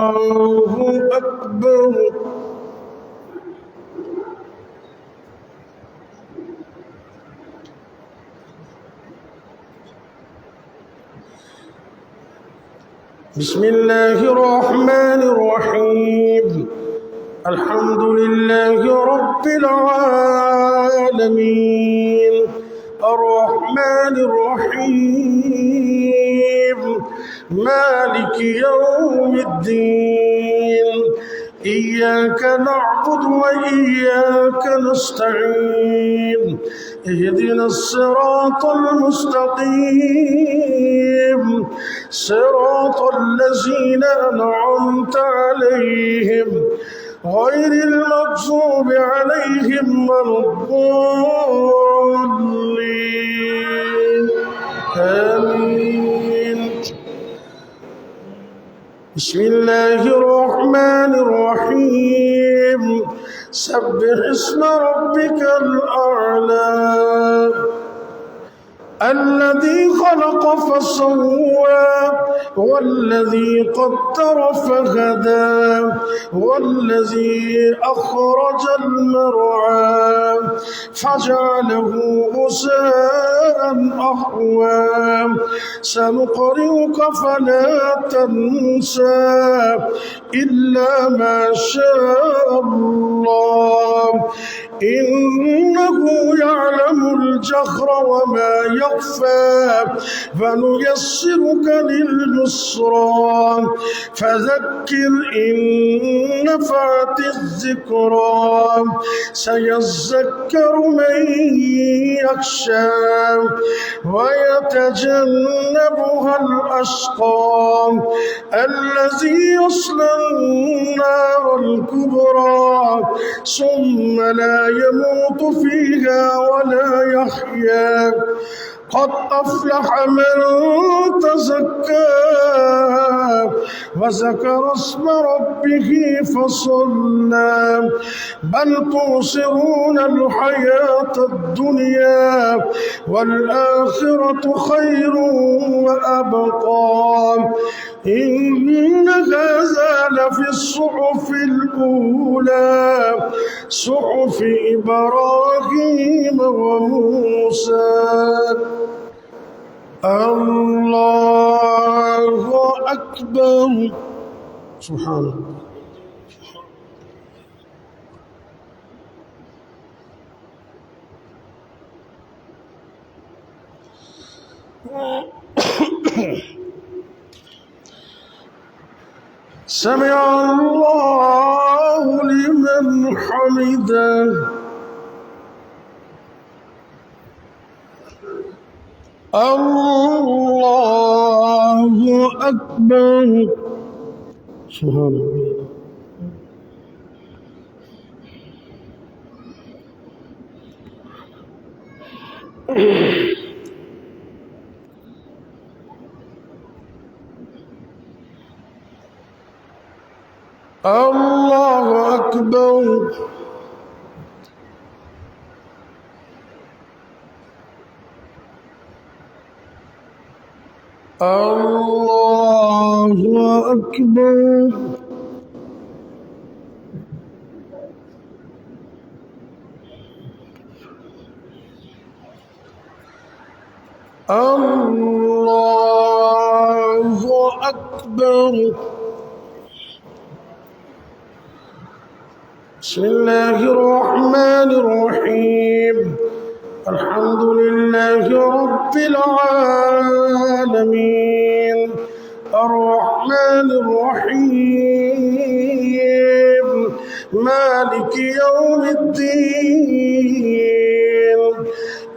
الله أكبر. بسم الله الرحمن الرحيم. الحمد لله رب العالمين الرحمن الرحيم مالك يوم الدين إياك نعبد وإياك نستعين اهدنا الصراط المستقيم صراط الذين أنعمت عليهم غير المغضوب عليهم ولا الضالين آمين. بسم الله الرحمن الرحيم سبح اسم ربك الأعلى الذي خلق فسوى والذي قدر فهدى والذي أخرج المرعى فجعله غثاء أحوى سنقرئك فلا تنسى إلا ما شاء الله إنه يعلم الجهر وما يخفى فنيسرك لليسرى فذكر إن نفعت الذكرى سيذكر من يخشى ويتجنبها الأشقى الذي يصلى النار الكبرى ثم لا يموت فيها ولا يحيا قد أفلح من تزكى وذكر اسم ربه فصلى بل تؤثرون الحياة الدنيا والآخرة خير وأبقى إن هذا لفي الصحف الأولى صحف إبراهيم وموسى. الله أكبر. سبحان الله. سمع الله لمن حمده. الله أكبر. سبحان الله. الله أكبر. الله أكبر. الله أكبر. بسم الله الرحمن الرحيم الحمد لله رب العالمين الرحمن الرحيم مالك يوم الدين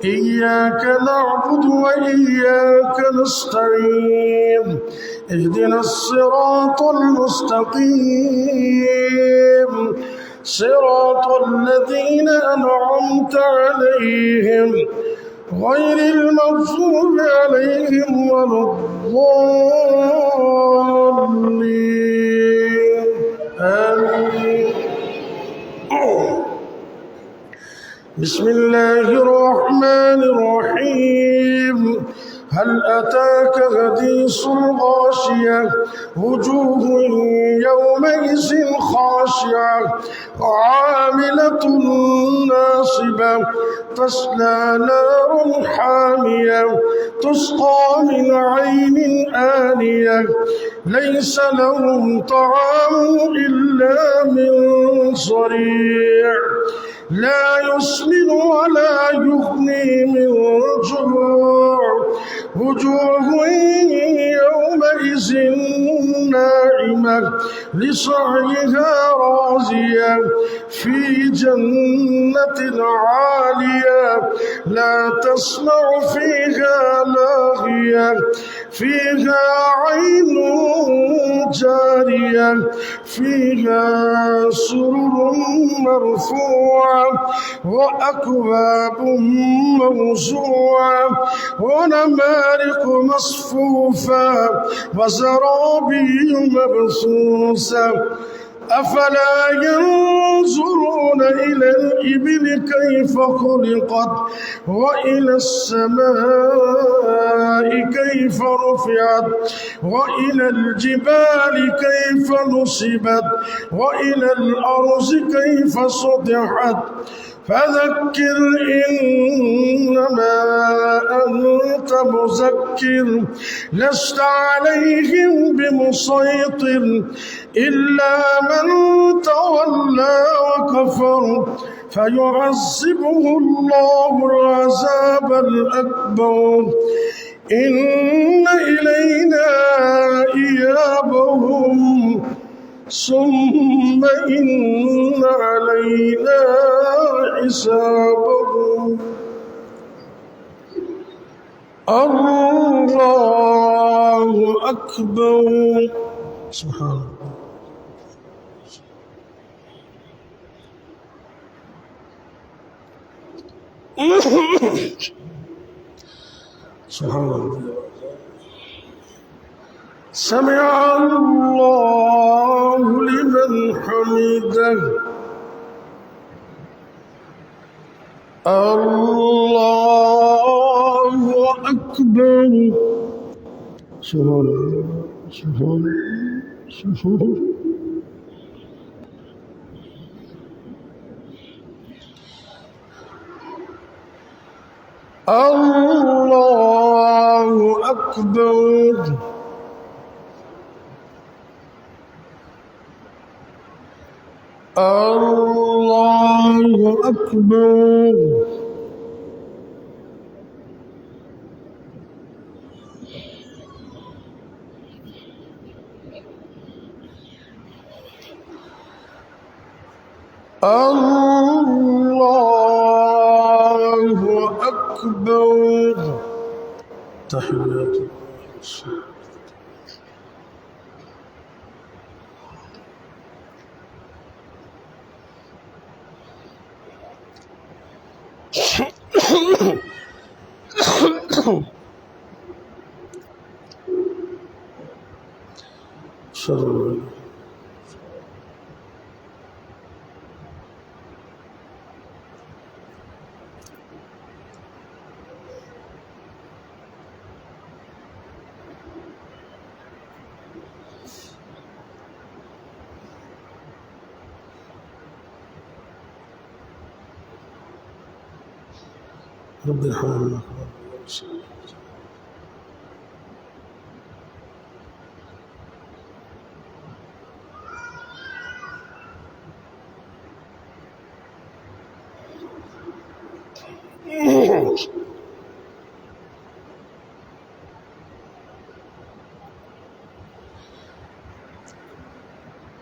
إياك نعبد وإياك نستعين اهدنا الصراط المستقيم صراط الذين أنعمت عليهم غير المغضوب عليهم ولا الضالين آمين. بسم الله الرحمن الرحيم هل أتاك حديث الغاشية وجوه يومئذ خاشعة عاملة ناصبة تصلى نار حامية تسقى من عين آنية ليس لهم طعام إلا من ضريع لا يسمن ولا يغني من جوع وجوه يومئذ ناعمة لسعيها راضية في جنة عالية لا تسمع فيها لاغية فيها عين جارية فيها سرر مرفوعة وأكواب موضوعة ونمارق مصفوفة وزرابي مبثوثة أفلا ينظرون إلى الإبل كيف خلقت وإلى السماء كيف رفعت وإلى الجبال كيف نصبت وإلى الأرض كيف سطحت فذكر إنما أنت مذكر لست عليهم بمسيطر إلا من تولى وكفر فيعذبه الله العذاب الأكبر إن إلينا إيابهم ثم إن علينا حسابهم الله أكبر سبحان الله سبحان الله سمع الله لمن حمده الله أكبر سبحان الله سبحان الله الله أكبر الله أكبر الله أكبر تحيات شر رب ارحمنا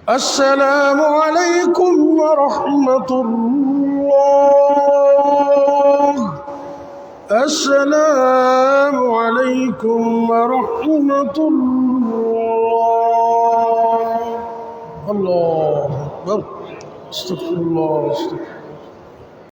السلام عليكم ورحمة الله السلام عليكم ورحمة الله الله أكبر استغفر الله